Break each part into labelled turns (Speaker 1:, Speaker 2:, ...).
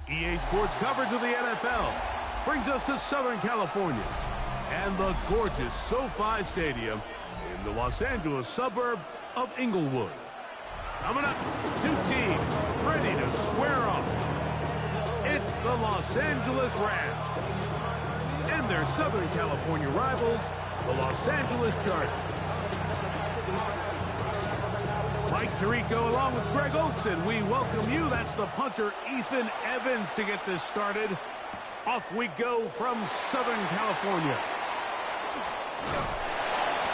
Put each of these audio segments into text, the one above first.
Speaker 1: EA Sports coverage of the NFL brings us to Southern California and the gorgeous SoFi Stadium in the Los Angeles suburb of Inglewood. Coming up, two teams ready to square off. It's the Los Angeles Rams and their Southern California rivals, the Los Angeles Chargers. Mike Tirico along with Greg Olson, we welcome you. That's the punter, Ethan Evans, to get this started. Off we go from Southern California.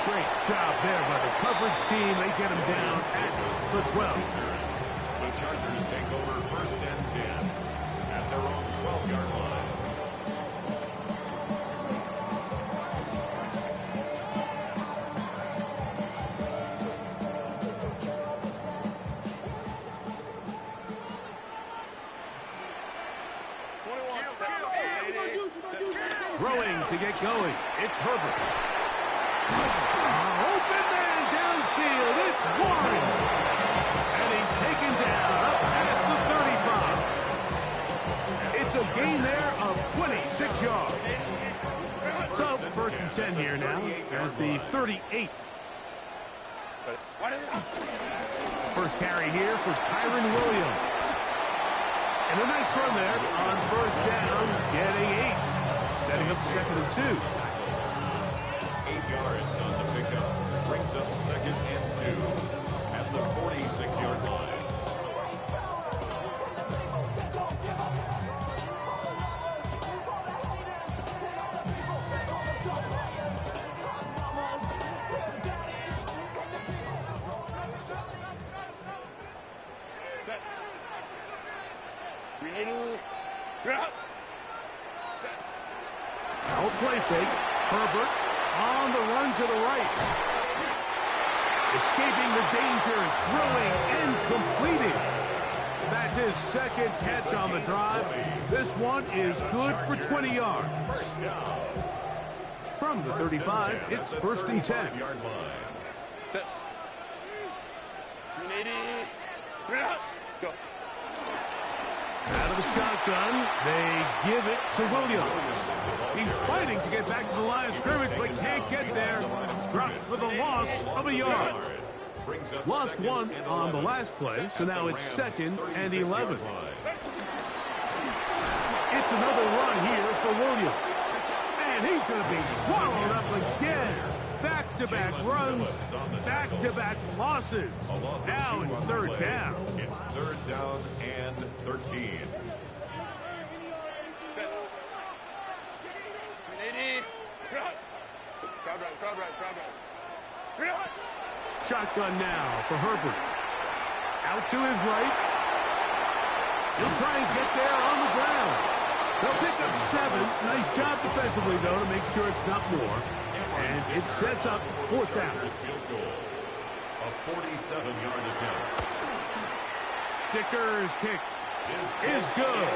Speaker 1: Great job there by the coverage team. They get him down at the 12.
Speaker 2: The Chargers take over first and 10 at their own 12-yard line.
Speaker 1: Throwing to get going. It's Herbert. Open man downfield. It's Warren. And he's taken down up past the 35. It's a gain there of 26 yards. So first and 10 here now at the 38. First carry here for Kyron Williams. And a nice run there on first down, getting 8. Setting up second and 2.
Speaker 2: 8 yards on the pickup. Brings up second and 2 at the 46-yard line.
Speaker 1: Out play fake. Herbert on the run to the right. Escaping the danger, throwing and completing. That's his second catch on the drive. This one is good for 20 yards. From the 35, it's first and 10. Out of the shotgun, they give it to Williams. He's fighting to get back to the line of scrimmage, but can't get there. Dropped for the loss of a yard. Lost one on the last play, so now it's second and 11. It's another run here for Williams. And he's going to be swallowed up again. Back-to-back runs, back-to-back losses. Now it's third down.
Speaker 2: It's third down and 13.
Speaker 1: Shotgun now for Herbert. Out to his right. He'll try and get there on the ground. They'll pick up 7. Nice job defensively, though, to make sure it's not more. And it sets up fourth down.
Speaker 2: A 47-yard attempt.
Speaker 1: Dicker's kick is good.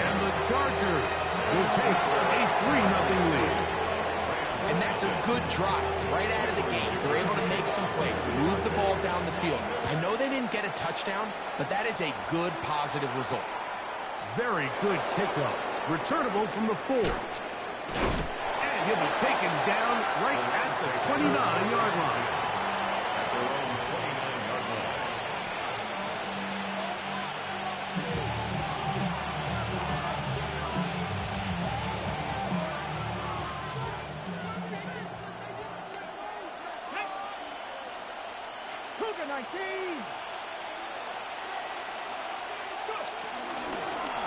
Speaker 1: And the Chargers will take a 3-0 lead.
Speaker 3: And that's a good drive right out of the gate. They're able to make some plays, move the ball down the field. I know they didn't get a touchdown, but that is a good, positive result.
Speaker 1: Very good kickoff. Returnable from the 4. And he'll be taken down right at the 29-yard line.
Speaker 2: At their own 29-yard line.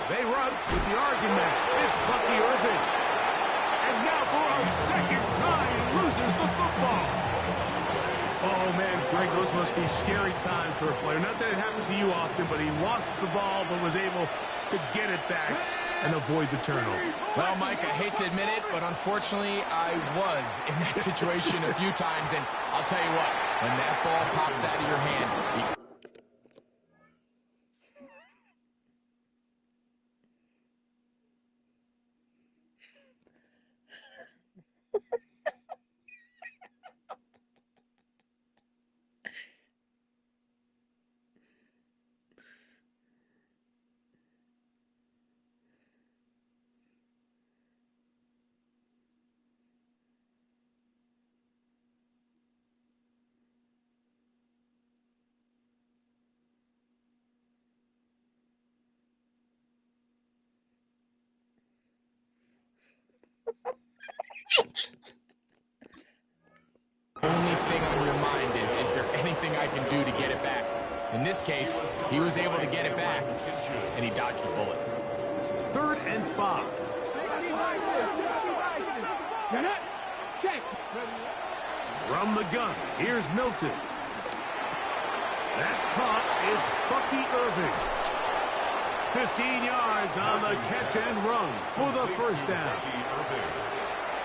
Speaker 1: They run with the argument. It's Bucky Irving. And now for a second time, he loses the football. Oh, man, Greg, those must be scary times for a player. Not that it happens to you often, but he lost the ball but was able to get it back and avoid the turnover.
Speaker 3: Well, Mike, I hate to admit it, but unfortunately, I was in that situation a few times. And I'll tell you what, when that ball pops out of your hand, only thing on your mind is there anything I can do to get it back? In this case, he was able to get it back, and he dodged a bullet.
Speaker 1: 3rd and 5. From the gun, here's Milton. That's caught. It's Bucky Irving. 15 yards on the catch and run for the first down.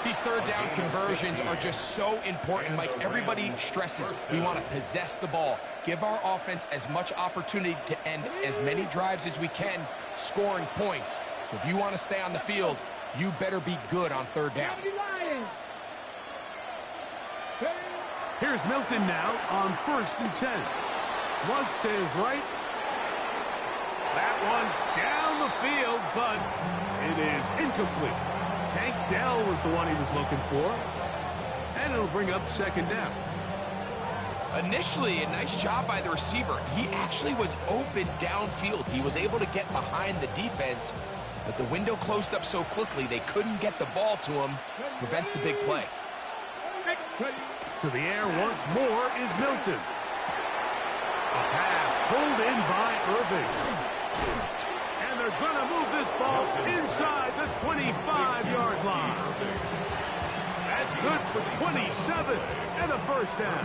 Speaker 3: These third down conversions are just so important. Like everybody stresses, we want to possess the ball, give our offense as much opportunity to end as many drives as we can, scoring points. So if you want to stay on the field, you better be good on third down.
Speaker 1: Here's Milton now on 1st and 10. Flush to his right. That one down the field, but it is incomplete. Tank Dell was the one he was looking for. And it'll bring up 2nd down.
Speaker 3: Initially, a nice job by the receiver. He actually was open downfield. He was able to get behind the defense, but the window closed up so quickly they couldn't get the ball to him. Prevents the big play.
Speaker 1: To the air once more is Milton. A pass pulled in by Irving. And they're going to move this ball inside the 25-yard line. That's good for 27 and a first down.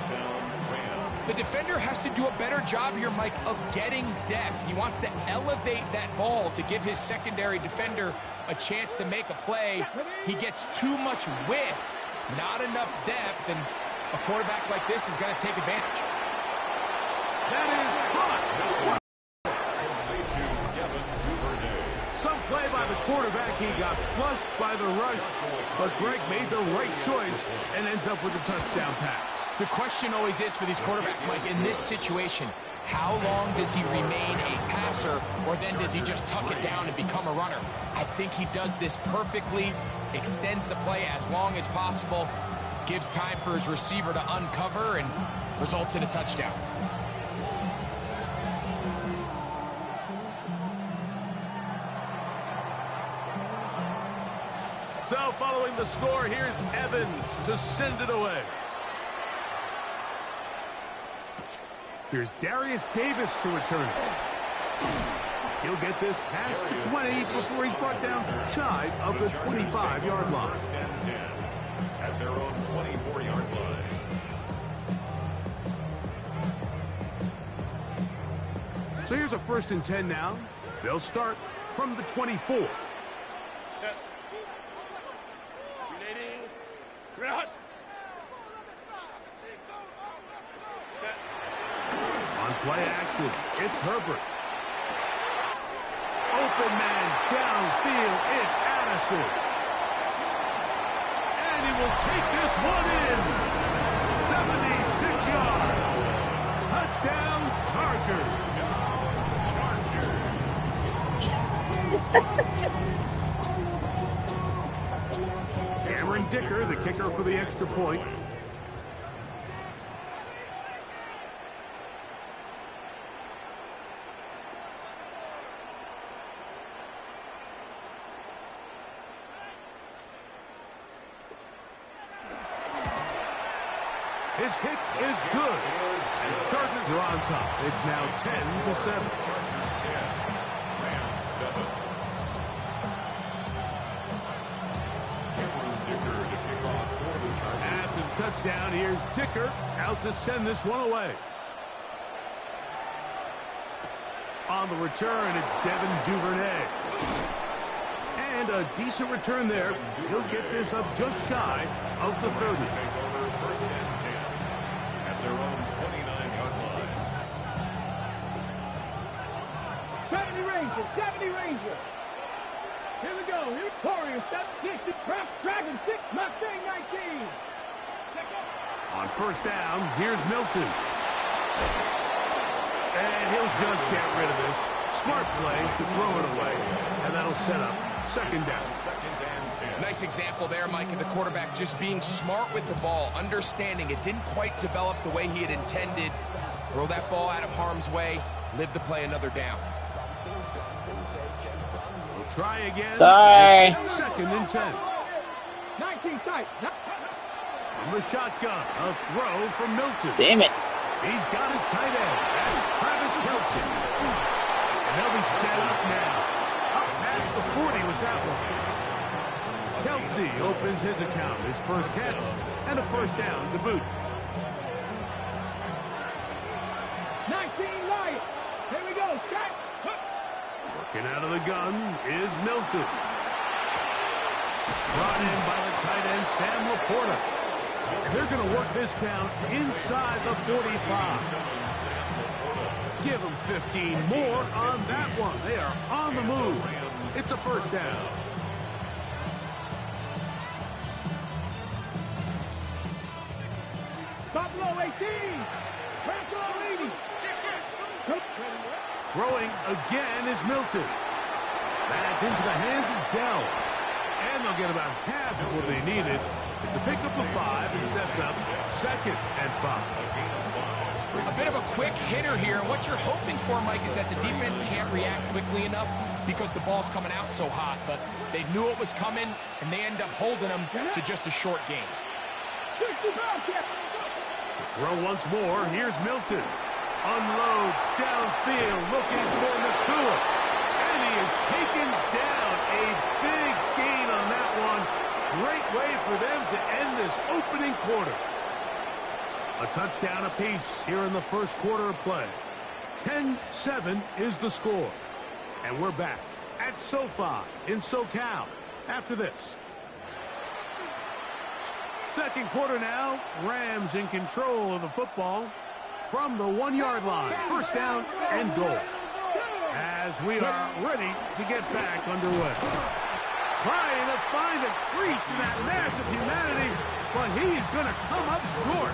Speaker 3: The defender has to do a better job here, Mike, of getting depth. He wants to elevate that ball to give his secondary defender a chance to make a play. He gets too much width, not enough depth, and a quarterback like this is going to take advantage.
Speaker 1: That is caught. Some play by the quarterback. He got flushed by the rush, but Greg made the right choice and ends up with a touchdown pass.
Speaker 3: The question always is for these quarterbacks, Mike, in this situation, how long does he remain a passer, or then does he just tuck it down and become a runner? I think he does this perfectly, extends the play as long as possible, gives time for his receiver to uncover, and results in a touchdown.
Speaker 1: So following the score, here's Evans to send it away. Here's Darius Davis to return it. He'll get this past the 20 before he's brought down shy of the 25-yard line.
Speaker 2: First and 10 at their own 24-yard line.
Speaker 1: So here's a 1st and 10 now. They'll start from the 24. On play action, it's Herbert. Open man downfield, it's Addison. And he will take this one in. 76 yards. Touchdown, Chargers. Cameron Dicker, the kicker for the extra point. His kick is good. And the Chargers are on top. It's now 10-7.
Speaker 2: Chargers 10, Rams 7. Cameron Dicker to kick off for the Chargers.
Speaker 1: After the touchdown, here's Dicker out to send this one away. On the return, it's Devin Duvernay. And a decent return there. He'll get this up just shy of the 30.
Speaker 2: Take over first and 10 at their own 29-yard line.
Speaker 4: 70 Ranger, 70 Ranger. Here we go. Here's Warriors, 7-6, Dragon 6, Mustang 19.
Speaker 1: On first down, here's Milton. And he'll just get rid of this. Smart play to throw it away. And that'll set up second down.
Speaker 2: Second and 10.
Speaker 3: Nice example there, Mike, of the quarterback just being smart with the ball, understanding it didn't quite develop the way he had intended. Throw that ball out of harm's way, live to play another down.
Speaker 1: We'll try again.
Speaker 5: Sorry.
Speaker 1: Second and 10.
Speaker 4: 19 tight.
Speaker 1: From the shotgun, a throw from Milton.
Speaker 5: Damn it.
Speaker 1: He's got his tight end. That's Travis Kelce. And they'll be set up now. Up past the 40 with that one. Kelce opens his account, his first catch, and a first down to boot.
Speaker 4: 19 right. Here we go. Check.
Speaker 1: Working out of the gun is Milton. Brought in by the tight end, Sam Laporta. And they're going to work this down inside the 45. Give them 15 more on that one. They are on the move. It's a first down.
Speaker 4: Buffalo 18. Buffalo 80.
Speaker 1: Throwing again is Milton. That's into the hands of Dell. And they'll get about half of what they needed. It's a pickup of 5 and sets up second and 5.
Speaker 3: A bit of a quick hitter here. And what you're hoping for, Mike, is that the defense can't react quickly enough because the ball's coming out so hot. But they knew it was coming, and they end up holding them to just a short game.
Speaker 1: Throw once more. Here's Milton. Unloads downfield, looking for Nakua. And he is taken down. A big gain on that one. Great way for them to end this opening quarter. A touchdown apiece here in the first quarter of play. 10-7 is the score. And we're back at SoFi in SoCal after this. Second quarter now. Rams in control of the football from the 1-yard line. First down and goal. As we are ready to get back underway. Trying to find a crease in that mass of humanity, but he's going to come up short.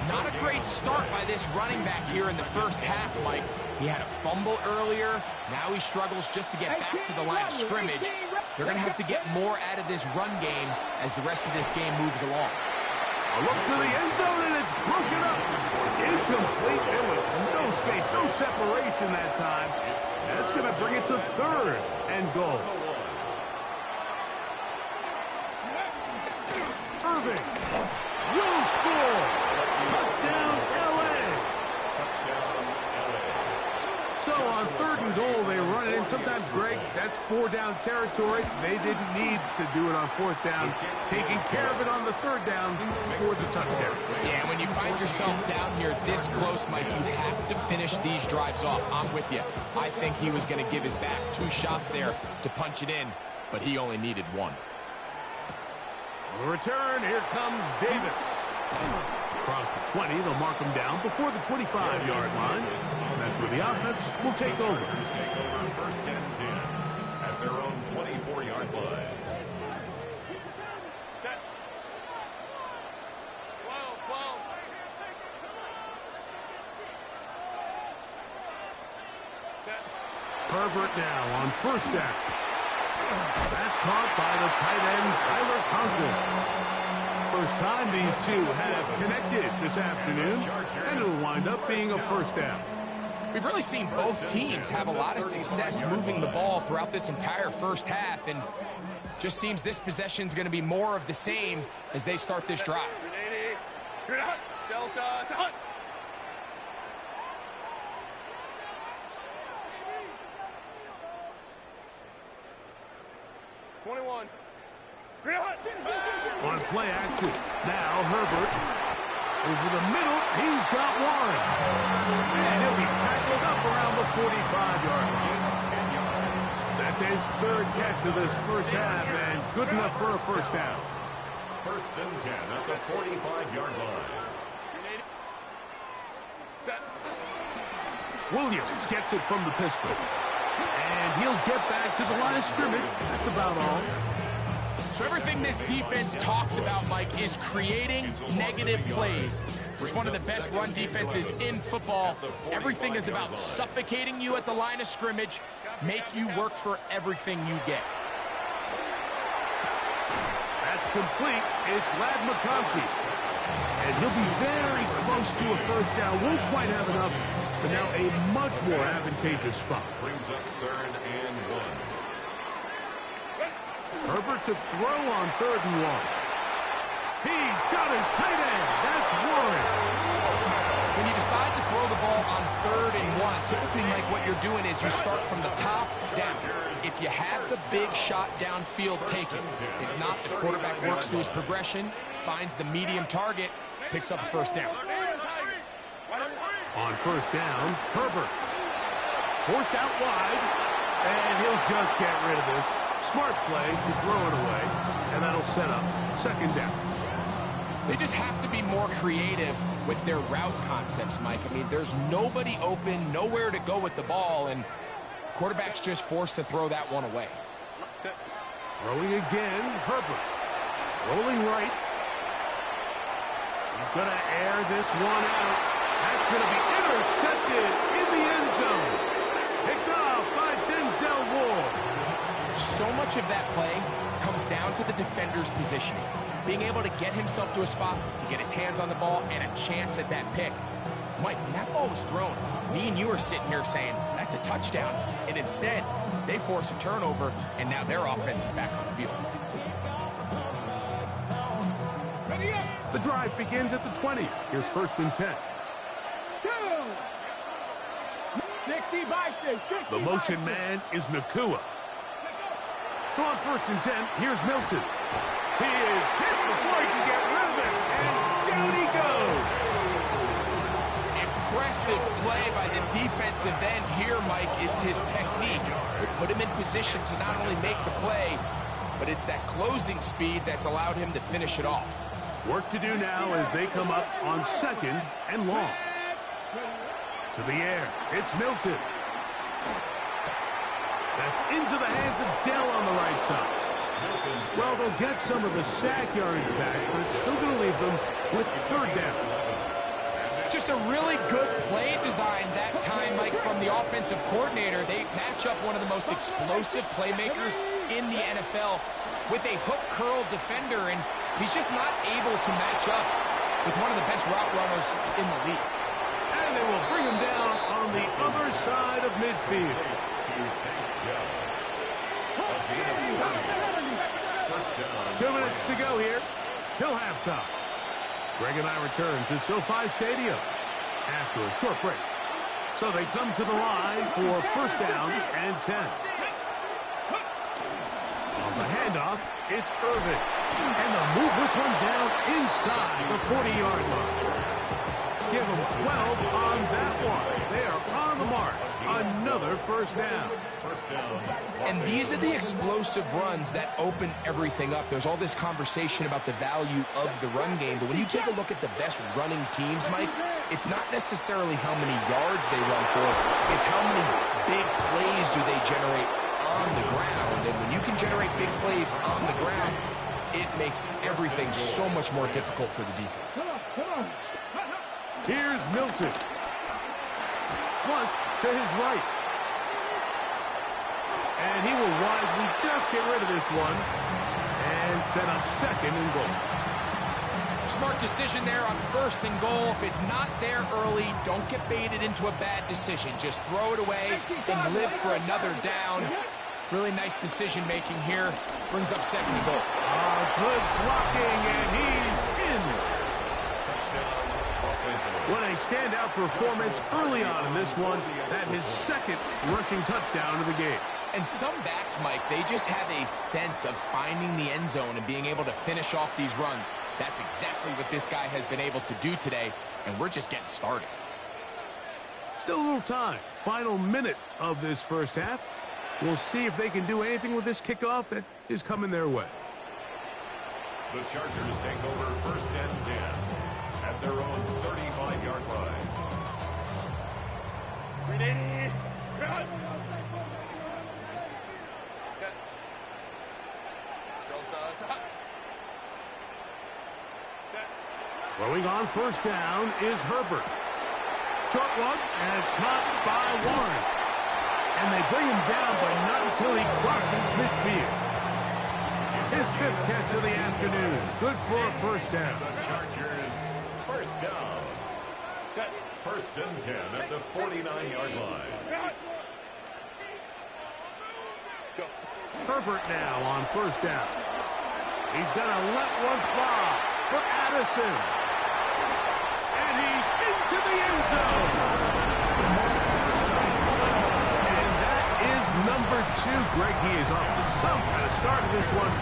Speaker 3: Not a great start by this running back here in the first half, Mike. He had a fumble earlier. Now he struggles just to get back to the line of scrimmage. They're going to have to get more out of this run game as the rest of this game moves along.
Speaker 1: A look to the end zone, and it's broken up. Incomplete. There was no space, no separation that time. That's going to bring it to third and goal. Irving will score. Touchdown, L.A. So on third and goal, they run it in. Sometimes, Greg, that's 4-down territory. They didn't need to do it on fourth down. Taking care of it on the third down for the touchdown.
Speaker 3: Yeah, when you find yourself down here this close, Mike, you have to finish these drives off. I'm with you. I think he was going to give his back 2 shots there to punch it in, but he only needed 1.
Speaker 1: On the return, here comes Davis. Across the 20, they'll mark him down before the 25-yard line. That's where the offense will take over.
Speaker 2: Take over first and 10 at their own 24-yard line.
Speaker 4: Set. Whoa. Set.
Speaker 1: Herbert now on first down. That's caught by the tight end, Tyler Conklin. First time these two have connected this afternoon, and it'll wind up being a first down.
Speaker 3: We've really seen both teams have a lot of success moving the ball throughout this entire first half, and just seems this possession is going to be more of the same as they start this drive.
Speaker 4: Delta, Hunt. 21.
Speaker 1: On play action. Now Herbert. Over the middle. He's got one. And he'll be tackled up around the 45-yard line. That's his third catch of this first half, and good enough for a first down.
Speaker 2: First and 10 at the 45-yard line.
Speaker 4: Set.
Speaker 1: Williams gets it from the pistol. And he'll get back to the line of scrimmage. That's about all.
Speaker 3: So everything this defense talks about, Mike, is creating negative plays. It's one of the best run defenses in football. Everything is about suffocating you at the line of scrimmage, make you work for everything you get.
Speaker 1: That's complete. It's Ladd McConkey. And he'll be very close to a first down. Won't quite have enough, but now a much more advantageous spot.
Speaker 2: Brings up 3rd and 1.
Speaker 1: Herbert to throw on 3rd and 1. He's got his tight end. That's Warren.
Speaker 3: When you decide to throw the ball on 3rd and 1, typically, Mike, what you're doing is you start from the top down. If you have the big shot downfield, take it. If not, the quarterback works through his progression, finds the medium target, picks up a first down.
Speaker 1: On first down, Herbert. Forced out wide, and he'll just get rid of this. Smart play to throw it away, and that'll set up 2nd down.
Speaker 3: They just have to be more creative with their route concepts, Mike. I mean, there's nobody open, nowhere to go with the ball, and quarterback's just forced to throw that one away.
Speaker 1: Throwing again, Herbert. Rolling right. He's going to air this one out. That's going to be intercepted in the end zone. Picked off by Denzel Ward.
Speaker 3: So much of that play comes down to the defender's positioning. Being able to get himself to a spot, to get his hands on the ball, and a chance at that pick. Mike, when that ball was thrown, me and you are sitting here saying, that's a touchdown. And instead, they force a turnover, and now their offense is back on the field.
Speaker 1: The drive begins at the 20. Here's 1st and 10.
Speaker 4: 60 by 60.
Speaker 1: The motion man is Nakua. So on 1st and 10, here's Milton. He is hit before he can get rid of it, and down he goes.
Speaker 3: Impressive play by the defensive end here, Mike. It's his technique. It put him in position to not only make the play, but it's that closing speed that's allowed him to finish it off.
Speaker 1: Work to do now as they come up on 2nd and long. To the air, it's Milton. That's into the hands of Dell on the right side. Well, they'll get some of the sack yards back, but it's still going to leave them with 3rd down.
Speaker 3: Just a really good play design that time, Mike, from the offensive coordinator. They match up one of the most explosive playmakers in the NFL with a hook curl defender, and he's just not able to match up with one of the best route runners in the league.
Speaker 1: And they will bring him down on the other side of midfield. 2 minutes to go here till halftime. Greg and I return to SoFi Stadium after a short break. So they come to the line for 1st down and 10. On the handoff, it's Irvin. And they'll move this one down inside the 40-yard line. Give them 12 on that one. They are on the mark. Another 1st down.
Speaker 3: And these are the explosive runs that open everything up. There's all this conversation about the value of the run game, but when you take a look at the best running teams, Mike, it's not necessarily how many yards they run for, it's how many big plays do they generate on the ground. And when you can generate big plays on the ground, it makes everything so much more difficult for the defense.
Speaker 1: Here's Milton. Flush to his right. And he will wisely just get rid of this one and set up 2nd and goal.
Speaker 3: Smart decision there on 1st and goal. If it's not there early, don't get baited into a bad decision. Just throw it away and live for another down. Really nice decision making here. Brings up 2nd and goal.
Speaker 1: Good blocking, and he's in.
Speaker 2: Touchdown.
Speaker 1: What a standout performance early on in this one. That his second rushing touchdown of the game.
Speaker 3: And some backs, Mike, they just have a sense of finding the end zone and being able to finish off these runs. That's exactly what this guy has been able to do today, and we're just getting started.
Speaker 1: Still a little time. Final minute of this first half. We'll see if they can do anything with this kickoff that is coming their way.
Speaker 2: The Chargers take over 1st and 10 at their own 35-yard line.
Speaker 4: Ready? Run!
Speaker 1: Throwing on 1st down is Herbert. Short one, and it's caught by Warren. And they bring him down, but not until he crosses midfield. His 5th catch of the afternoon. Good for a 1st down.
Speaker 2: The Chargers, 1st down. 1st and 10 at the 49-yard line.
Speaker 1: Herbert now on 1st down. He's going to let one fly for Addison. And he's into the end zone. And that is number 2. Greg, he is off to some kind of start in this one.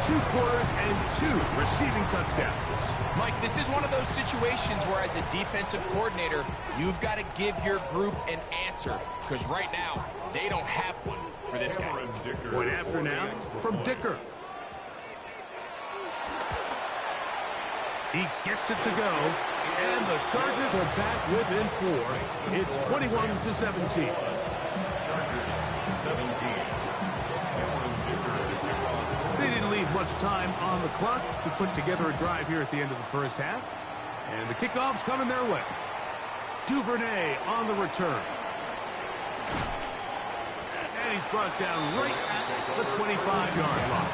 Speaker 1: 2 quarters and 2 receiving touchdowns.
Speaker 3: Mike, this is one of those situations where as a defensive coordinator, you've got to give your group an answer. Because right now, they don't have one for this guy.
Speaker 1: Point after now from Dicker. He gets it to go, and the Chargers are back within 4. It's 21-17.
Speaker 2: Chargers, 17.
Speaker 1: They didn't leave much time on the clock to put together a drive here at the end of the first half. And the kickoff's coming their way. Duvernay on the return. And he's brought down right at the 25-yard line.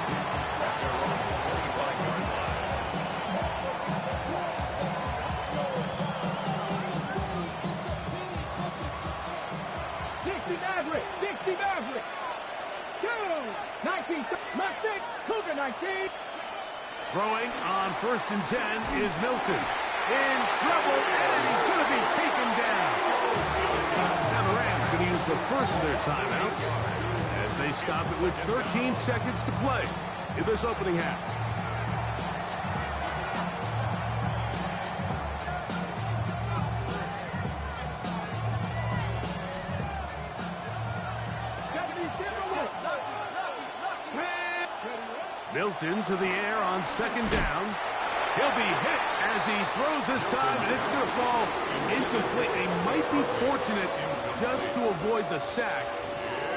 Speaker 4: 60 Maverick. 2, 19, Mustang, Cougar 19.
Speaker 1: Throwing on 1st and 10 is Milton. In trouble, and he's going to be taken down. Now the Rams going to use the first of their timeouts as they stop it with 13 seconds to play in this opening half. Milton to the air on 2nd down. He'll be hit as he throws this time, and it's going to fall incomplete. They might be fortunate just to avoid the sack,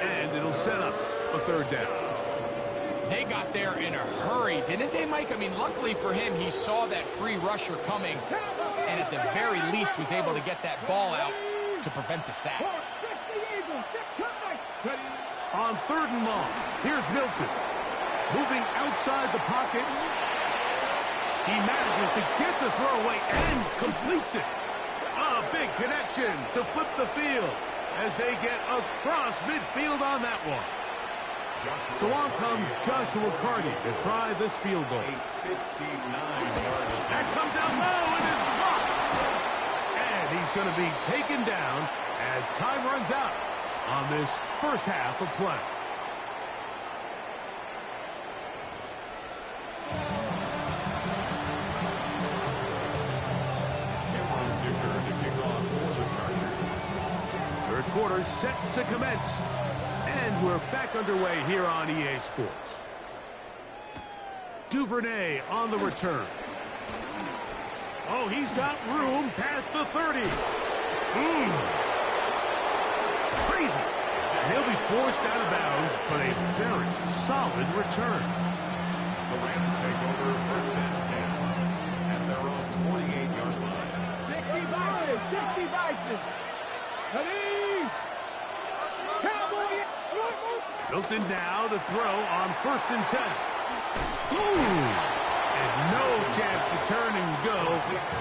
Speaker 1: and it'll set up a 3rd down.
Speaker 3: They got there in a hurry, didn't they, Mike? I mean, luckily for him, he saw that free rusher coming, and at the very least was able to get that ball out to prevent the sack.
Speaker 1: On 3rd and long, here's Milton. Moving outside the pocket. He manages to get the throw away and completes it. A big connection to flip the field as they get across midfield on that one. So on comes Joshua Carty to try this field goal. That comes out low and is blocked. And he's going to be taken down as time runs out on this first half of play. Third quarter set to commence. And we're back underway here on EA Sports. Duvernay on the return. Oh, he's got room past the 30. Crazy. And he'll be forced out of bounds, but a very solid return.
Speaker 2: The Rams take over 1st and 10 at their own 48-yard line.
Speaker 4: 60 Bison. Ready? Cowboy.
Speaker 1: Milton now to throw on 1st and 10. And no chance to turn and go.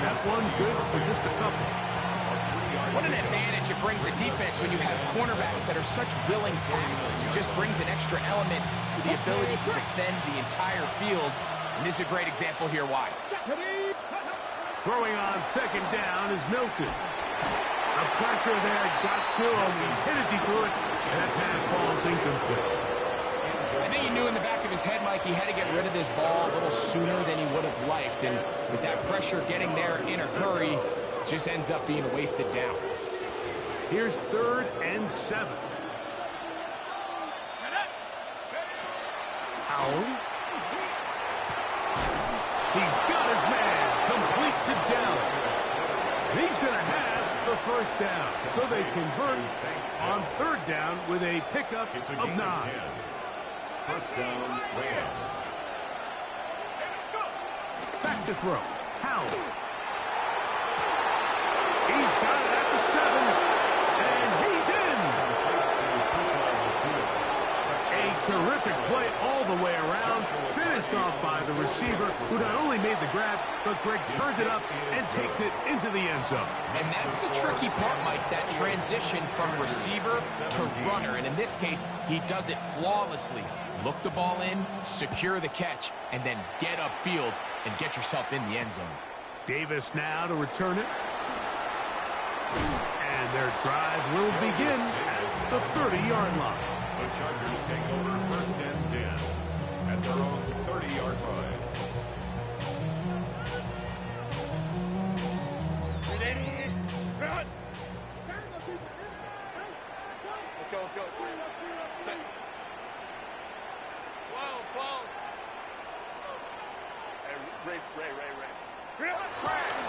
Speaker 1: That one good for just a couple.
Speaker 3: What an advantage it brings a defense when you have cornerbacks that are such willing tacklers. It just brings an extra element to the ability to defend the entire field. And this is a great example here why.
Speaker 1: Throwing on second down is Milton. The pressure there got to him. He's hit as he threw it, and that pass ball is incomplete.
Speaker 3: I think he knew in the back of his head, Mike, he had to get rid of this ball a little sooner than he would have liked. And with that pressure getting there in a hurry, just ends up being a wasted down.
Speaker 1: Here's 3rd and 7. Howell. He's got his man complete to Dell. And he's going to have the first down. So they convert on 3rd down with a pickup of 9.
Speaker 2: First down, Rams.
Speaker 1: Back to throw. Howell. He's got it at the 7. And he's in. A terrific play all the way around. Finished off by the receiver, who not only made the grab, but Greg turns it up and takes it into the end zone.
Speaker 3: And that's the tricky part, Mike, that transition from receiver to runner. And in this case, he does it flawlessly. Look the ball in, secure the catch, and then get upfield and get yourself in the end zone.
Speaker 1: Davis now to return it. And their drive will begin at the 30-yard line.
Speaker 2: The Chargers take over first and 10 at their own 30-yard line.
Speaker 4: Let's go.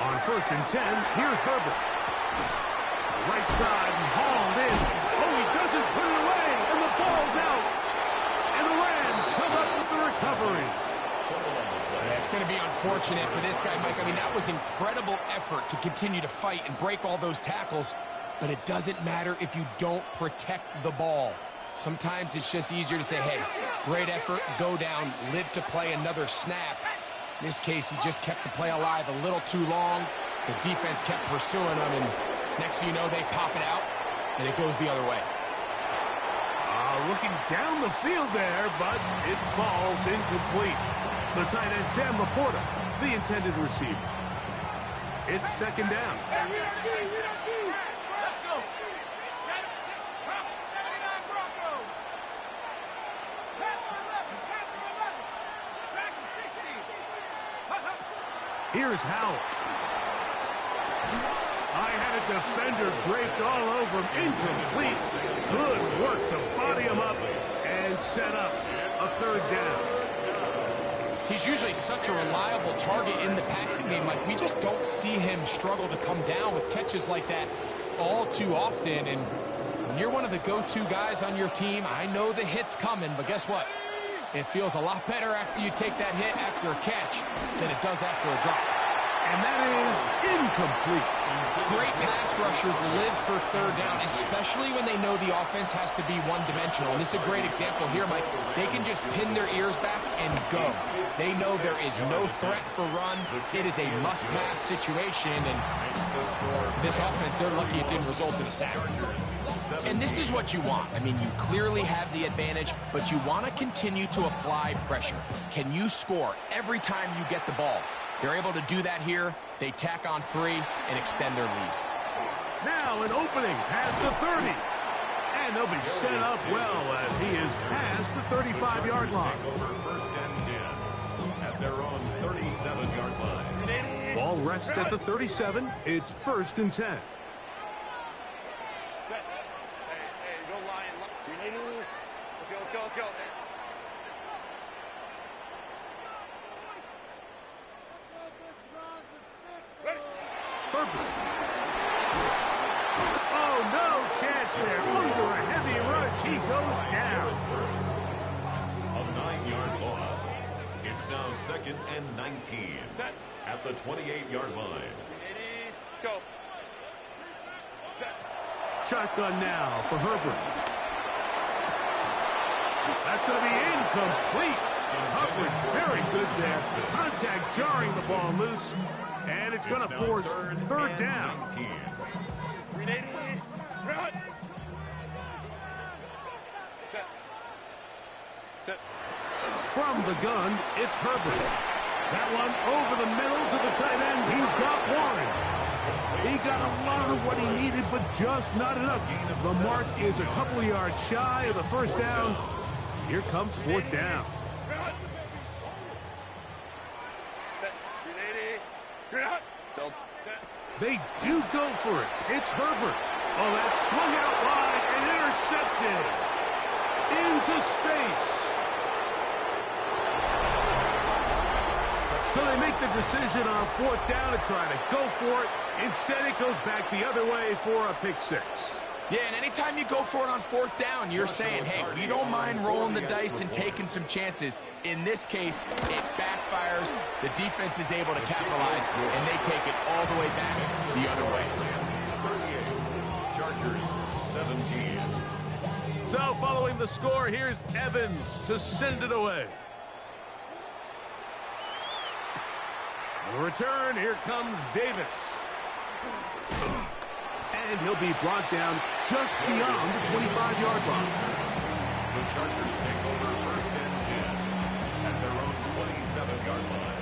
Speaker 1: On 1st and 10, here's Herbert. Right side and hauled in. Oh, he doesn't put it away, and the ball's out. And the Rams come up with the recovery.
Speaker 3: Yeah, it's going to be unfortunate for this guy, Mike. I mean, that was incredible effort to continue to fight and break all those tackles, but it doesn't matter if you don't protect the ball. Sometimes it's just easier to say, hey, great effort, go down, live to play another snap. In this case, he just kept the play alive a little too long. The defense kept pursuing him, and next thing you know, they pop it out, and it goes the other way.
Speaker 1: Looking down the field there, but it falls incomplete. The tight end, Sam Laporta, the intended receiver. It's 2nd down.
Speaker 4: Let's go. 79 Broncos.
Speaker 1: Here's Howell. I had a defender draped all over him. Incomplete. Good work to body him up and set up a 3rd down.
Speaker 3: He's usually such a reliable target in the passing game. Like, we just don't see him struggle to come down with catches like that all too often. And when you're one of the go-to guys on your team, I know the hit's coming, but guess what? It feels a lot better after you take that hit after a catch than it does after a drop.
Speaker 1: And that is incomplete.
Speaker 3: Great pass rushers live for 3rd down, especially when they know the offense has to be one-dimensional. And this is a great example here, Mike. They can just pin their ears back and go. They know there is no threat for run. It is a must-pass situation, and this offense, they're lucky it didn't result in a sack. And this is what you want. I mean, you clearly have the advantage, but you want to continue to apply pressure. Can you score every time you get the ball? They're able to do that here. They tack on 3 and extend their lead.
Speaker 1: Now an opening past the 30. And they'll be set up well as he is past the 35-yard line.
Speaker 2: Over first and 10 at their own 37-yard line.
Speaker 1: Ball rests at the 37. It's 1st and 10.
Speaker 4: Let's go.
Speaker 1: Purpose. Oh, no chance there. Under a heavy rush, he goes down.
Speaker 2: A 9-yard loss. It's now 2nd and 19 at the 28-yard line.
Speaker 4: Go.
Speaker 1: Shotgun now for Herbert. That's going to be incomplete. Hubbard very good there. Contact jarring the ball loose. And it's going to force 3rd down. From the gun, it's Herbert. That one over the middle to the tight end. He's got one. He got a lot of what he needed, but just not enough. The mark is a couple of yards shy of the first down. Here comes fourth down. They do go for it. It's Herbert. Oh, that swung out wide and intercepted. Into space. So they make the decision on fourth down to try to go for it. Instead, it goes back the other way for a pick six.
Speaker 3: Yeah, and anytime you go for it on fourth down, you're saying, hey, we don't mind rolling the dice and taking some chances. In this case, it backfires. The defense is able to capitalize, and they take it all the way back the other way.
Speaker 2: Chargers 17.
Speaker 1: So following the score, here's Evans to send it away. On the return, here comes Davis. And he'll be brought down just beyond the 25-yard line.
Speaker 2: The Chargers take over first and 10 at their own 27-yard line.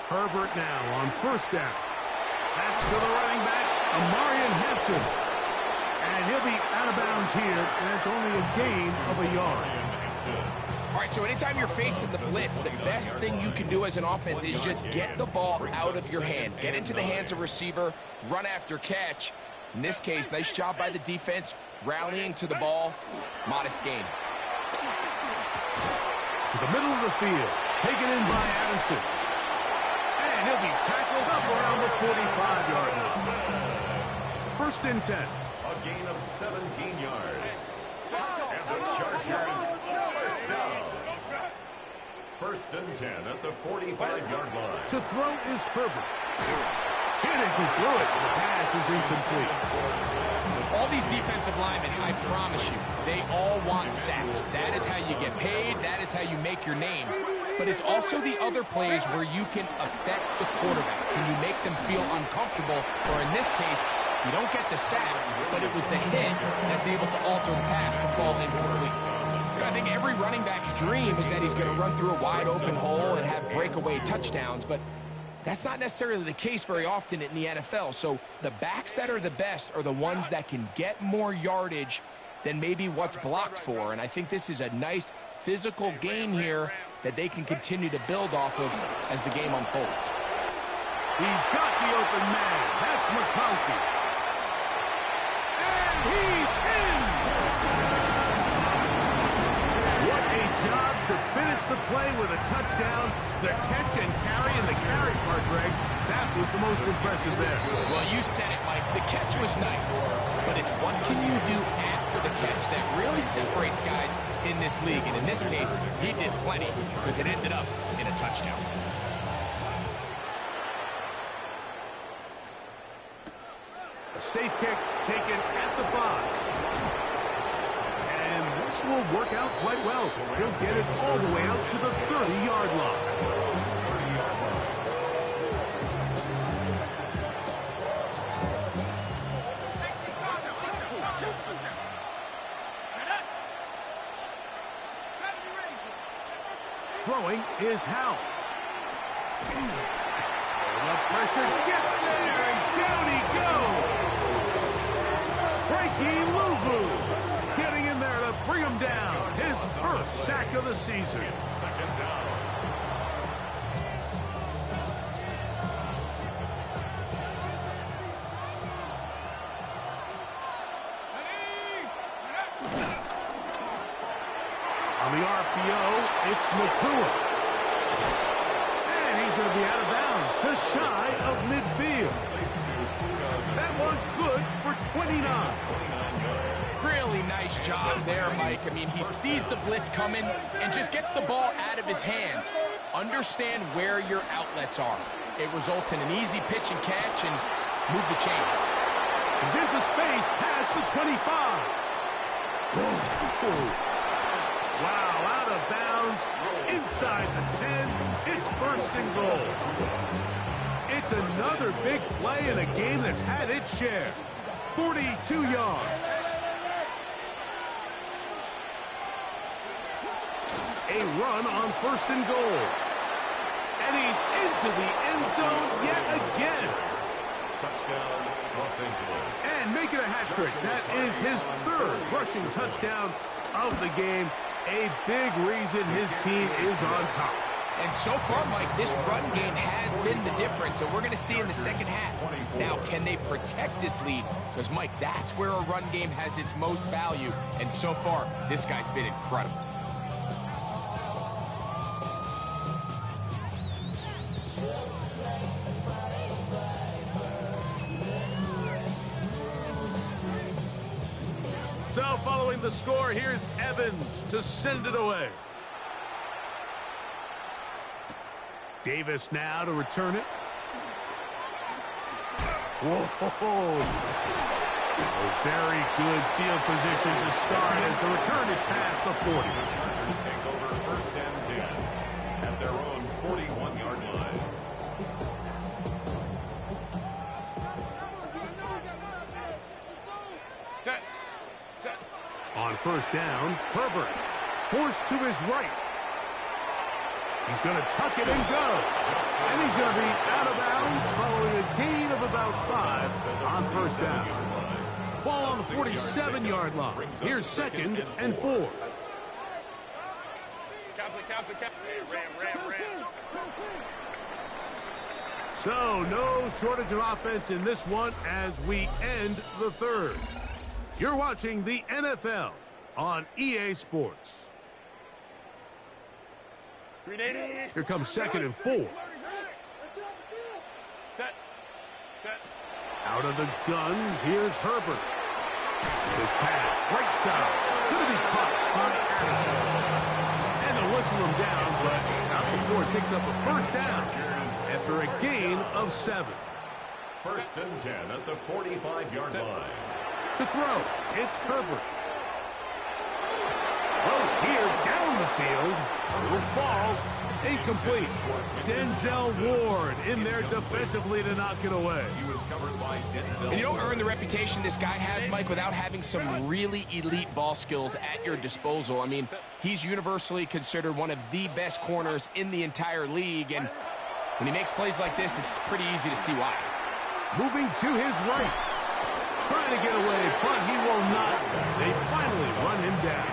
Speaker 1: Herbert now on first down. That's to the running back, Amarian Hampton. And he'll be out of bounds here, and that's only a gain of a yard.
Speaker 3: All right, so anytime you're facing the blitz, the best thing you can do as an offense is just get the ball out of your hand. Get into the hands of receiver, run after catch. In this case, nice job by the defense, rallying to the ball. Modest gain.
Speaker 1: To the middle of the field, taken in by Addison. And he'll be tackled up around the 45-yard line. First and 10.
Speaker 2: A gain of 17 yards. And the Chargers first down. First and 10 at the 45-yard line.
Speaker 1: To throw is Herbert. Hit as he threw it. The pass is incomplete.
Speaker 3: All these defensive linemen, I promise you, they all want sacks. That is how you get paid. That is how you make your name. But it's also the other plays where you can affect the quarterback. Can you make them feel uncomfortable? Or in this case, you don't get the sack, but it was the hit that's able to alter the pass to fall incomplete. I think every running back's dream is that he's going to run through a wide open hole and have breakaway touchdowns, but that's not necessarily the case very often in the NFL. So the backs that are the best are the ones that can get more yardage than maybe what's blocked for. And I think this is a nice physical gain here that they can continue to build off of as the game unfolds.
Speaker 1: He's got the open man. That's McConkey. And he's in! What a job to finish the play with a touchdown. The catch and carry, and the carry part, Greg, that was the most impressive there.
Speaker 3: Well, you said it, Mike. The catch was nice, but it's what can you do after the catch that really separates guys in this league. And in this case, he did plenty because it ended up in a touchdown.
Speaker 1: A safe kick taken at the 5. And this will work out quite well. He'll get it all the way out to the 30-yard line. Throwing is Howe. The pressure gets there, and down he goes. Frankie Louvu getting in there to bring him down. His first sack of the season.
Speaker 2: Second down.
Speaker 1: On the RPO, it's Nakua. And he's going to be out of bounds, just shy of midfield. That one good for 29.
Speaker 3: Really nice job there, Mike. I mean, he sees the blitz coming and just gets the ball out of his hands. Understand where your outlets are. It results in an easy pitch and catch and move the chains.
Speaker 1: He's into space past the 25. Whoa. Wow, out of bounds, inside the 10, it's first and goal. It's another big play in a game that's had its share. 42 yards. a run on 1st and goal. And he's into the end zone yet again.
Speaker 2: Touchdown, Los Angeles.
Speaker 1: And making a hat trick. That is his 3rd rushing touchdown of the game. A big reason his team is on top.
Speaker 3: And so far, Mike, this run game has been the difference, and we're going to see in the second half. Now, can they protect this lead? Because, Mike, that's where a run game has its most value, and so far, this guy's been incredible.
Speaker 1: So, following the score, here's Evans to send it away. Davis now to return it. Whoa! A very good field position to start as the return is past the 40.
Speaker 2: The Chargers take over 1st and 10 at their own 41-yard line.
Speaker 1: On 1st down, Herbert forced to his right. He's going to tuck it and go. And he's going to be out of bounds following a gain of about 5 on 1st down. Ball on the 47-yard line. Here's 2nd and 4. So, no shortage of offense in this one as we end the 3rd. You're watching the NFL on EA Sports. Here comes 2nd and 4. Out of the gun, here's Herbert. His pass, right side, going to be caught by Addison. And they'll whistle him down, but not before it picks up a 1st down after a gain of 7.
Speaker 2: 1st and 10 at the 45-yard line.
Speaker 1: To throw, it's Herbert. Oh, here down the field. Will fall. Incomplete. Denzel Ward in there defensively to knock it away.
Speaker 2: He was covered by Denzel.
Speaker 3: And you don't earn the reputation this guy has, Mike, without having some really elite ball skills at your disposal. I mean, he's universally considered one of the best corners in the entire league. And when he makes plays like this, it's pretty easy to see why.
Speaker 1: Moving to his right. Trying to get away, but he will not. They finally run him down.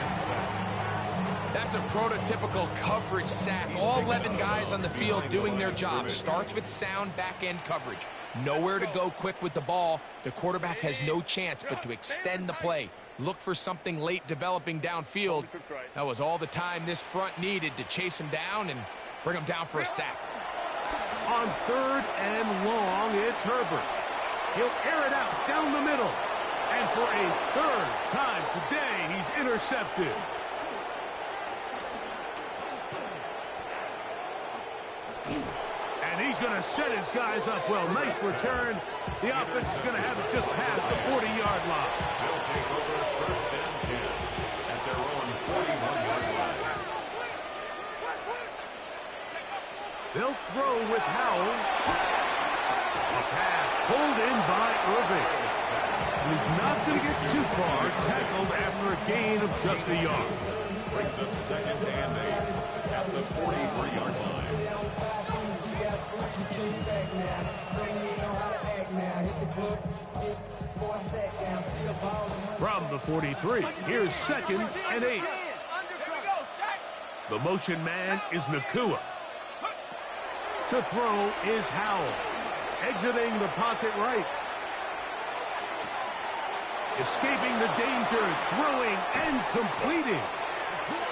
Speaker 3: That's a prototypical coverage sack. All 11 guys on the field doing their job. Starts with sound back-end coverage. Nowhere to go quick with the ball. The quarterback has no chance but to extend the play. Look for something late developing downfield. That was all the time this front needed to chase him down and bring him down for a sack.
Speaker 1: On 3rd and long, it's Herbert. He'll air it out down the middle. And for a 3rd time today, he's intercepted. And he's going to set his guys up well. Nice return. The offense is going to have it just past the 40-yard line.
Speaker 2: They'll take over 1st and 10 at their own 41-yard line.
Speaker 1: They'll throw with Howell. A pass pulled in by Irving. He's not going to get too far. Tackled after a gain of just a yard.
Speaker 2: Brings up 2nd and 8 at the 43-yard line.
Speaker 1: From the 43, here's 2nd and 8. The motion man is Nakua. To throw is Howell. Exiting the pocket right. Escaping the danger, throwing and completing.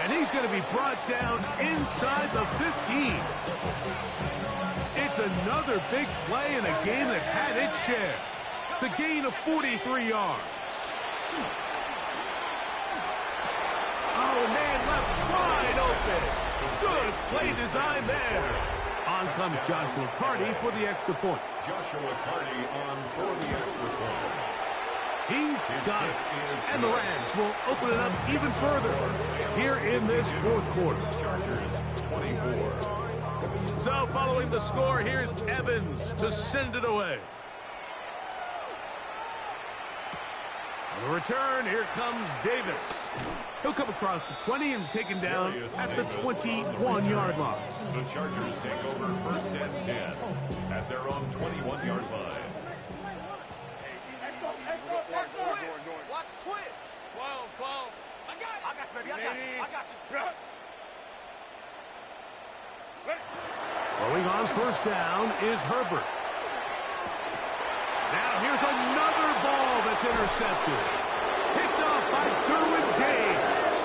Speaker 1: And he's going to be brought down inside the 15. It's another big play in a game that's had its share. It's a gain of 43 yards. Oh, man, left wide open. Good play design there. On comes Joshua Carty for the extra point.
Speaker 2: Joshua Carty on for the extra point.
Speaker 1: He's got it. And the Rams will open it up even further here in this 4th quarter.
Speaker 2: Chargers 24.
Speaker 1: So following the score, here's Evans to send it away. The return, here comes Davis. He'll come across the 20 and taken down at the 21-yard line.
Speaker 2: The Chargers take over first and 10 at their own 21-yard line.
Speaker 5: Watch twins. 12. I got you, baby. I got you.
Speaker 1: Throwing on first down is Herbert. Now here's another ball that's intercepted. Picked off by Derwin James.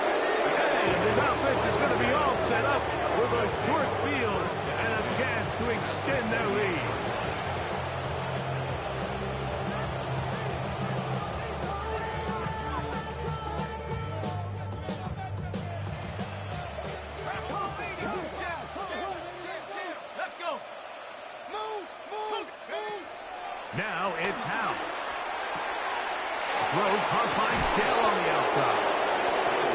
Speaker 1: And his offense is going to be all set up with a short field and a chance to extend their lead.
Speaker 5: Let's go. Move.
Speaker 1: Now it's Howe. Throw caught by Dell on the outside.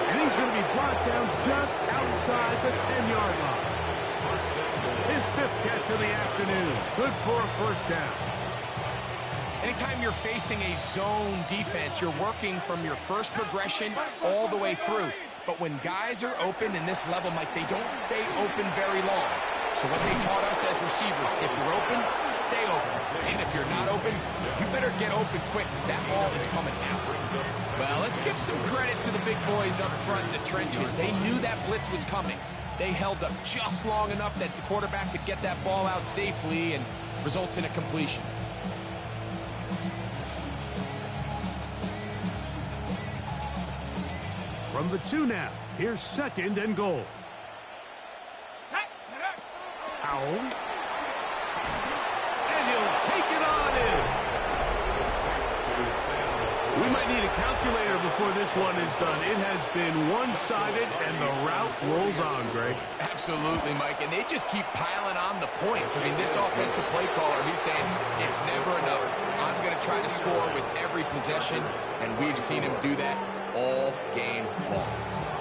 Speaker 1: And he's going to be brought down just outside the 10-yard line. His 5th catch of the afternoon. Good for a first down.
Speaker 3: Anytime you're facing a zone defense, you're working from your first progression all the way through. But when guys are open in this level, Mike, they don't stay open very long. So what they taught us as receivers, if you're open, stay open. And if you're not open, you better get open quick because that ball is coming out. Well, let's give some credit to the big boys up front in the trenches. They knew that blitz was coming. They held up just long enough that the quarterback could get that ball out safely and results in a completion.
Speaker 1: From the 2 now, here's 2nd and goal. Howell. And he'll take it on in. We might need a calculator before this one is done. It has been one-sided, and the route rolls on, Greg.
Speaker 3: Absolutely, Mike, and they just keep piling on the points. I mean, this offensive play caller, he's saying it's never enough. I'm going to try to score with every possession, and we've seen him do that all game long.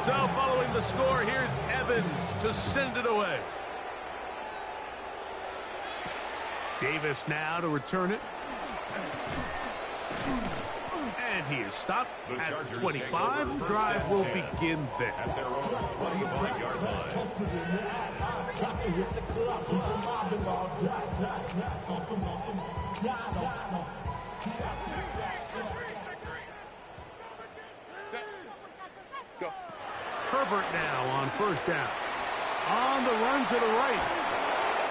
Speaker 1: So following the score, here's Evans to send it away. Davis now to return it. And he is stopped at 25. Drive will begin there.
Speaker 2: At their own 25-yard
Speaker 5: Go.
Speaker 1: Herbert now on first down. On the run to the right.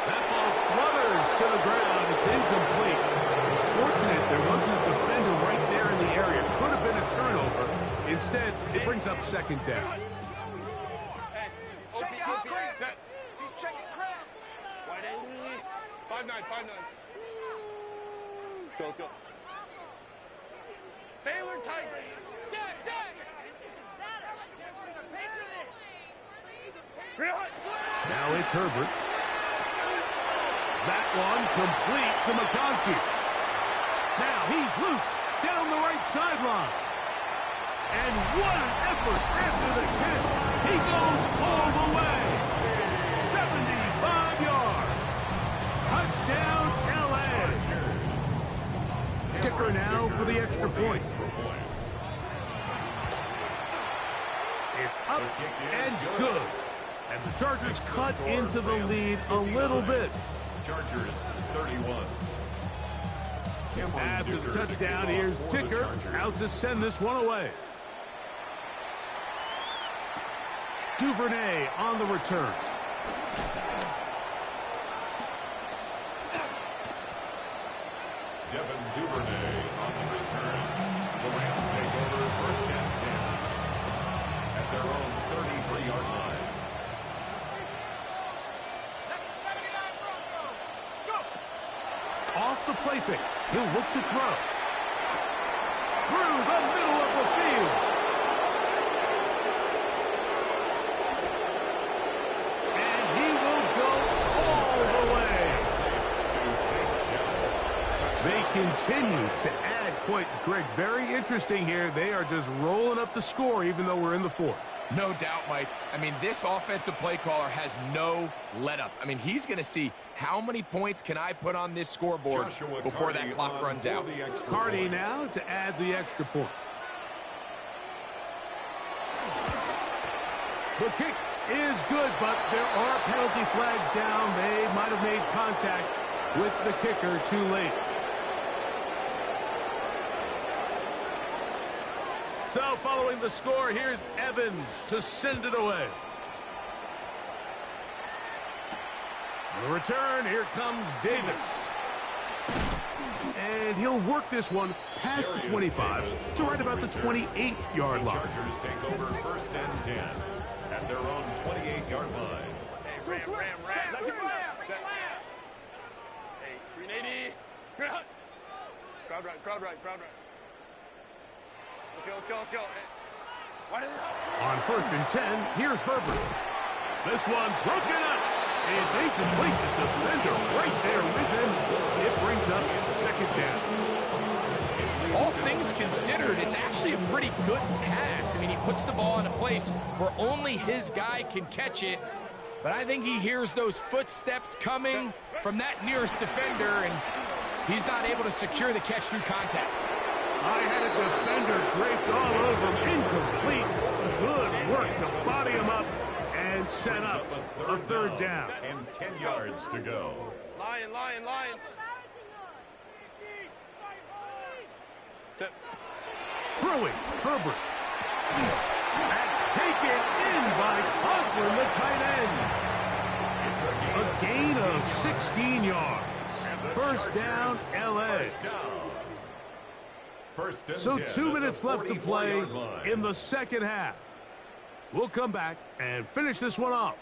Speaker 1: That ball flutters to the ground. It's incomplete. Fortunate there wasn't a defender right there in the area. Could have been a turnover. Instead, it brings up 2nd down.
Speaker 5: Hey, check it out, Chris. He's checking crap. 5'9". Let's go. Baylor Tiger.
Speaker 1: Now it's Herbert. That one complete to McConkey. Now he's loose down the right sideline. And what an effort after the catch. He goes all the way. 75 yards. Touchdown, L.A. Kicker now for the extra point. It's up and good. And the Chargers cut into the lead a little bit.
Speaker 2: Chargers 31.
Speaker 1: After the touchdown, here's Ticker out to send this one away. Duvernay on the return.
Speaker 2: Devin Duvernay on the return. The Rams take over first and 10 at their own 33-yard line.
Speaker 1: Off the play fake. He'll look to throw. Through the middle of the field. And he will go all the way. They continue to add points. Greg, very interesting here. They are just rolling up the score even though we're in the 4th.
Speaker 3: No doubt, Mike. I mean, this offensive play caller has no let-up. I mean, he's going to see how many points can I put on this scoreboard before that clock runs out.
Speaker 1: Cardi now to add the extra point. The kick is good, but there are penalty flags down. They might have made contact with the kicker too late. So following the score, here's Evans to send it away. On the return, here comes Davis. And he'll work this one past the 25 to right about the 28-yard line.
Speaker 2: Chargers take over 1st and 10 at their own 28-yard line.
Speaker 5: Hey, ram. Let me slam. Hey, 380. Crowd right. Let's go.
Speaker 1: On 1st and 10, here's Herbert. This one broken up. It's incomplete. The defender right there with him. It brings up 2nd down.
Speaker 3: All things considered, it's actually a pretty good pass. I mean, he puts the ball in a place where only his guy can catch it. But I think he hears those footsteps coming from that nearest defender, and he's not able to secure the catch through contact.
Speaker 1: I had a defender draped all over him. Incomplete. Good work to body him up and set up a 3rd down.
Speaker 2: And 10 yards to go.
Speaker 5: Lion.
Speaker 1: Throwing, Herbert. That's taken in by Conklin, the tight end. A gain of 16 yards. 1st down, L.A. So 2 minutes left to play in the 2nd half. We'll come back and finish this one off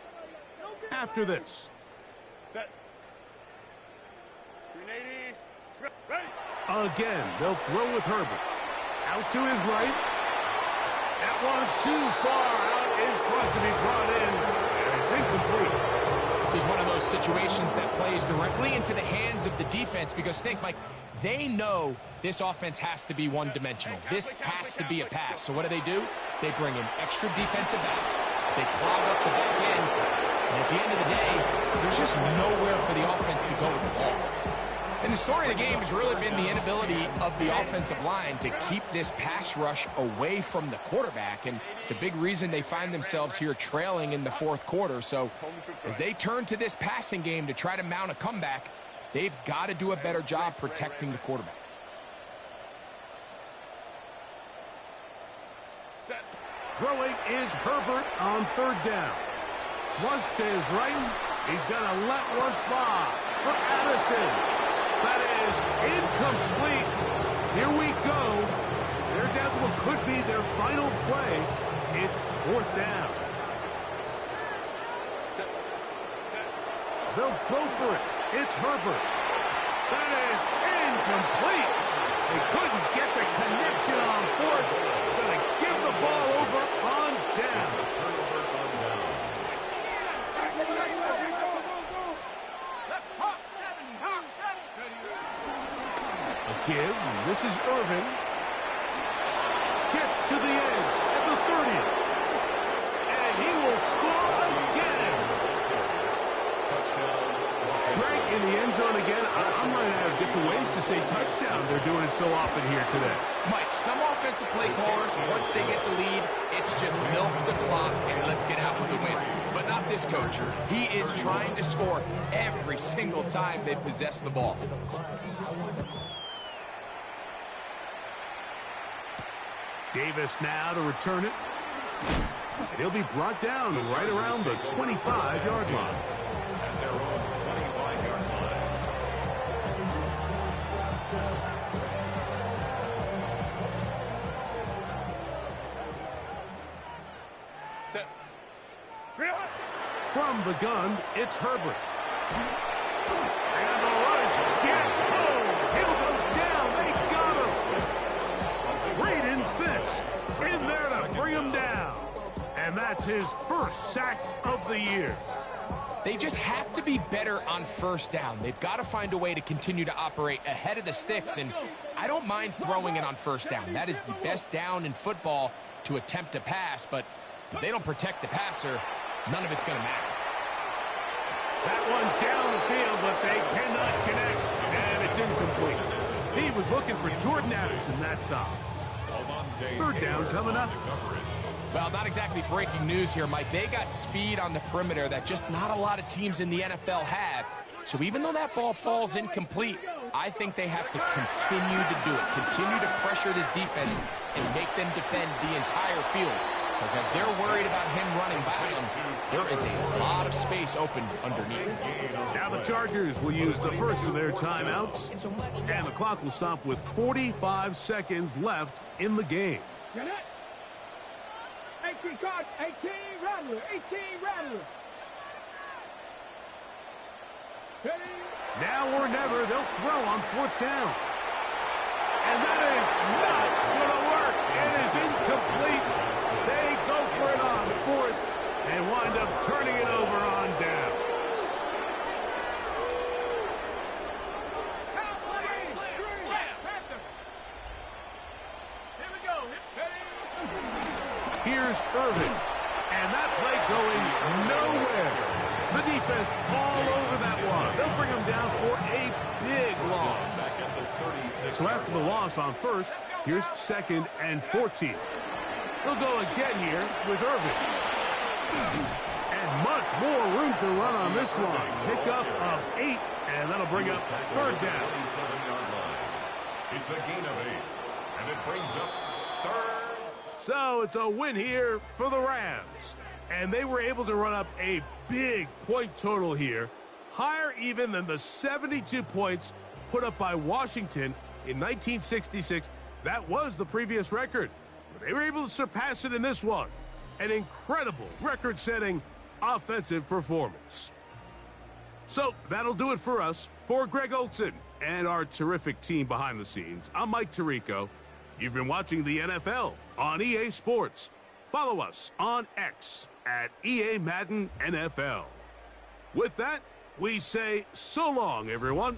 Speaker 1: after this.
Speaker 5: Set. 380. Ready.
Speaker 1: Again, they'll throw with Herbert. Out to his right. That one too far out in front to be brought in. And it's incomplete.
Speaker 3: This is one of those situations that plays directly into the hands of the defense because, think, Mike, they know this offense has to be one-dimensional. This has to be a pass. So what do? They bring in extra defensive backs. They clog up the back end. And at the end of the day, there's just nowhere for the offense to go with the ball. And the story of the game has really been the inability of the offensive line to keep this pass rush away from the quarterback. And it's a big reason they find themselves here trailing in the 4th quarter. So as they turn to this passing game to try to mount a comeback, they've got to do a better job protecting the quarterback.
Speaker 1: Throwing is Herbert on 3rd down. Flush to his right. He's going to let one fly for Addison. That is incomplete. Here we go. They're down to what could be their final play. It's 4th down. They'll go for it. It's Herbert. That is incomplete. They couldn't get the connection on 4th. Going to give the ball over on down. A give. This is Irvin. Gets to the edge at the 30th. And he will score again. Greg in the end zone again. I'm running out of different ways to say touchdown. They're doing it so often here today.
Speaker 3: Mike, some offensive play callers, once they get the lead, it's just milk the clock and let's get out with the win. But not this coach. He is trying to score every single time they possess the ball.
Speaker 1: Davis now to return it. And he'll be brought down right around the 25-yard line.
Speaker 2: At their own 25-yard line.
Speaker 1: From the gun, it's Herbert. And the rush gets home. He'll go down. They got him. Braden Fisk in there to bring him down. And that's his 1st sack of the year.
Speaker 3: They just have to be better on 1st down. They've got to find a way to continue to operate ahead of the sticks, and I don't mind throwing it on 1st down. That is the best down in football to attempt a pass, but if they don't protect the passer, none of it's going to matter.
Speaker 1: That one down the field, but they cannot connect, and it's incomplete. He was looking for Jordan Addison that time. 3rd down coming up.
Speaker 3: Well, not exactly breaking news here, Mike. They got speed on the perimeter that just not a lot of teams in the NFL have. So even though that ball falls incomplete, I think they have to continue to do it. Continue to pressure this defense and make them defend the entire field. Because as they're worried about him running by them, there is a lot of space open underneath.
Speaker 1: Now the Chargers will use the first of their timeouts, and the clock will stop with 45 seconds left in the game.
Speaker 4: 18 cards, 18 Rattler, 18 Rattler.
Speaker 1: Now or never, they'll throw on fourth down. And that is not going to work. It is incomplete. They go for it on fourth and wind up turning it over on down.
Speaker 4: Here we go.
Speaker 1: Here's Irvin. And that play going nowhere. The defense all over that one. They'll bring them down for a big loss. So after the loss on first, here's 2nd and 14. They'll go again here with Irvin. And much more room to run on this one. Pickup of 8, and that'll bring up 3rd down.
Speaker 2: It's a gain of 8, and it brings up 3rd.
Speaker 1: So it's a win here for the Rams. And they were able to run up a big point total here, higher even than the 72 points put up by Washington in 1966. That was the previous record. But they were able to surpass it in this one. An incredible record-setting offensive performance. So that'll do it for us. For Greg Olson and our terrific team behind the scenes, I'm Mike Tirico. You've been watching the NFL on EA Sports. Follow us on X at EA Madden NFL. With that, we say so long, everyone.